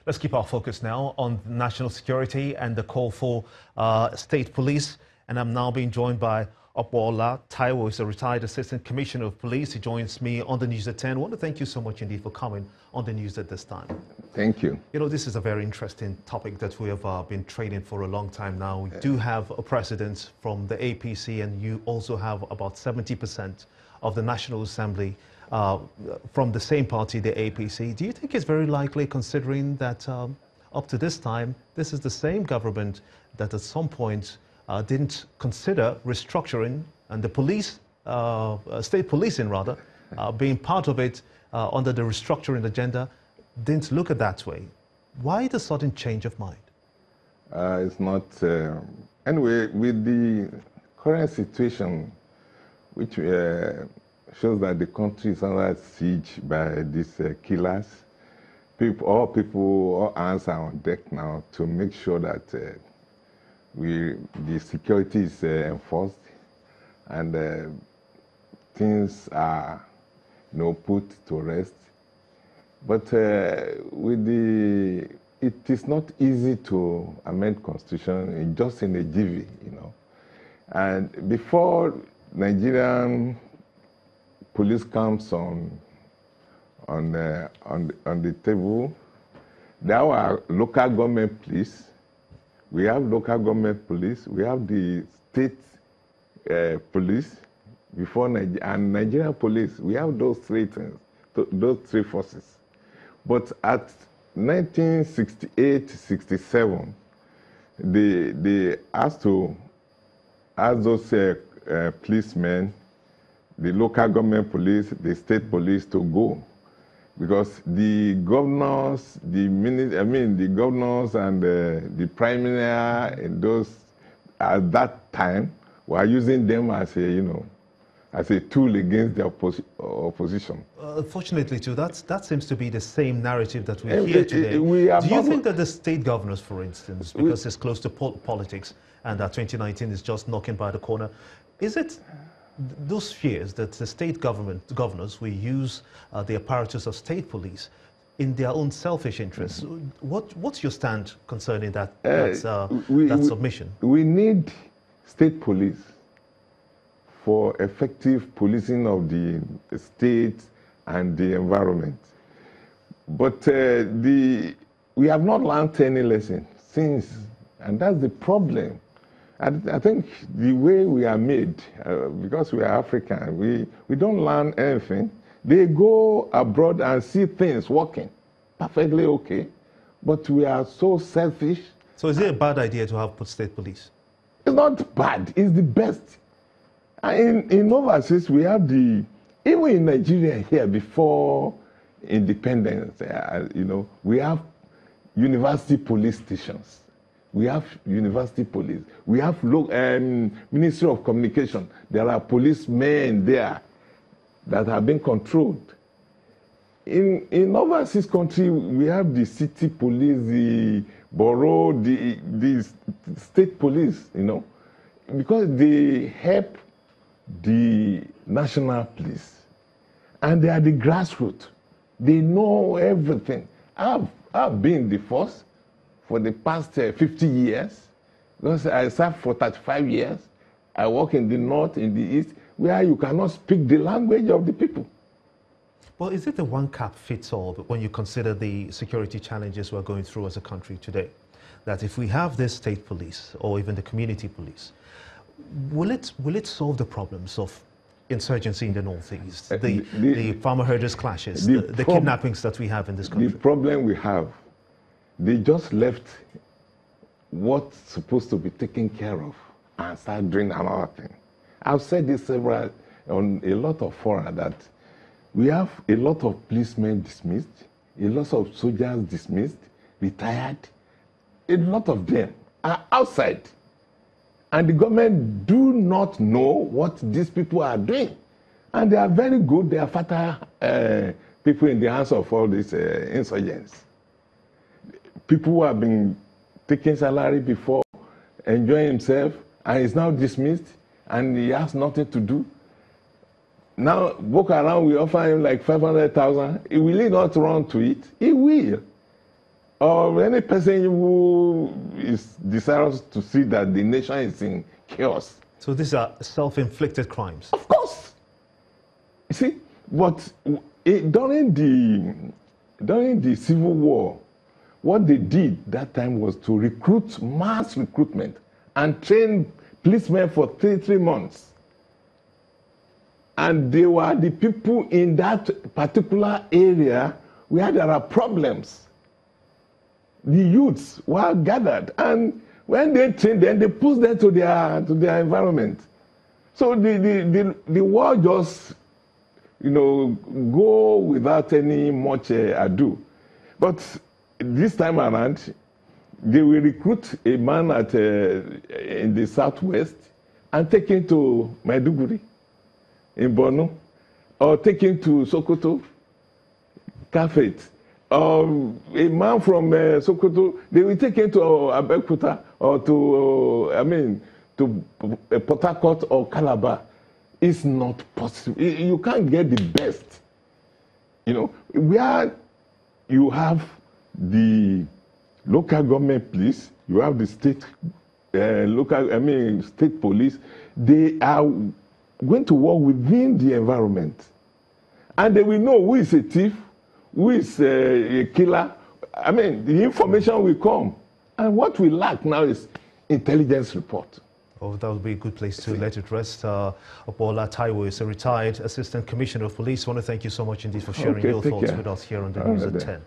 Let's keep our focus now on national security and the call for state police. And I'm now being joined by Opola Taiwo, who's a retired Assistant Commissioner of Police. He joins me on the news at 10. I want to thank you so much indeed for coming on the news at this time. Thank you. You know, this is a very interesting topic that we have been trading for a long time now. We do have a president from the APC, and you also have about 70% of the National Assembly from the same party, the APC. Do you think it's very likely, considering that up to this time, this is the same government that at some point didn't consider restructuring and the police, state policing rather, being part of it under the restructuring agenda, didn't look at that way? Why the sudden change of mind? It's not... anyway, with the current situation, which shows that the country is under siege by these killers, all hands are on deck now to make sure that the security is enforced and things are put to rest. But it is not easy to amend constitution just in a jiffy, And before Nigerian police comes on the table, there are local government police. We have local government police. We have the state police before and Nigerian police. We have those three things, those three forces. But at 1968-67, they asked those policemen, the local government police, the state police, to go, because the governors, the governors and the prime minister in those at that time were using them as a tool against the opposition. Unfortunately, too, that seems to be the same narrative that we hear today. Do you think that the state governors, for instance, because it's close to politics and that 2019 is just knocking by the corner, is it those fears that the state governors will use the apparatus of state police in their own selfish interests? What's your stand concerning that submission? We need state police for effective policing of the state and the environment. But we have not learned any lesson since, and that's the problem. I think the way we are made, because we are African, we don't learn anything. They go abroad and see things working perfectly okay, but we are so selfish. So is it a bad idea to have state police? It's not bad, it's the best. In overseas, we have even in Nigeria here, before independence, we have university police stations. We have university police. We have Ministry of Communication. There are policemen there that have been controlled. In overseas country, we have the city police, the borough, the state police, because they help the national police. And they are the grassroots. They know everything. I've been the force for the past 50 years, because I served for 35 years. I work in the north, in the east, where you cannot speak the language of the people. Well, is it a one-cap-fits-all when you consider the security challenges we're going through as a country today? That if we have this state police or even the community police, will it solve the problems of insurgency in the northeast, the farmer herders clashes, the kidnappings that we have in this country? The problem we have, they just left what's supposed to be taken care of and start doing another thing. I've said this on a lot of fora that we have a lot of policemen dismissed, a lot of soldiers dismissed, retired. A lot of them are outside. And the government do not know what these people are doing. And they are very good. They are fertile people in the hands of all these insurgents. People who have been taking salary before, enjoying himself, and is now dismissed, and he has nothing to do. Now, Boko Haram will offer him like 500,000. Will he not run to it? He will. or any person who is desirous to see that the nation is in chaos. So these are self-inflicted crimes? Of course. You see, but during the Civil War, what they did that time was to recruit, mass recruitment, and train policemen for three months. And they were the people in that particular area where there are problems. The youths were gathered, and when they trained them, they pushed them to their environment. So the war just, go without any much ado. But this time around, they will recruit a man in the southwest and take him to Maiduguri in Borno, or take him to Sokoto, Kafet. A man from Sokoto, they will take him to Abeokuta or to Port Harcourt or Calabar. It's not possible. You can't get the best. Where you have the local government police, you have the state state police. They are going to work within the environment, and they will know who is a thief, who is a killer. The information will come, and what we lack now is intelligence report. Oh, that would be a good place to let it rest. Opola Taiwo is a retired Assistant Commissioner of Police. I want to thank you so much indeed for sharing your thoughts with us here on the News at 10.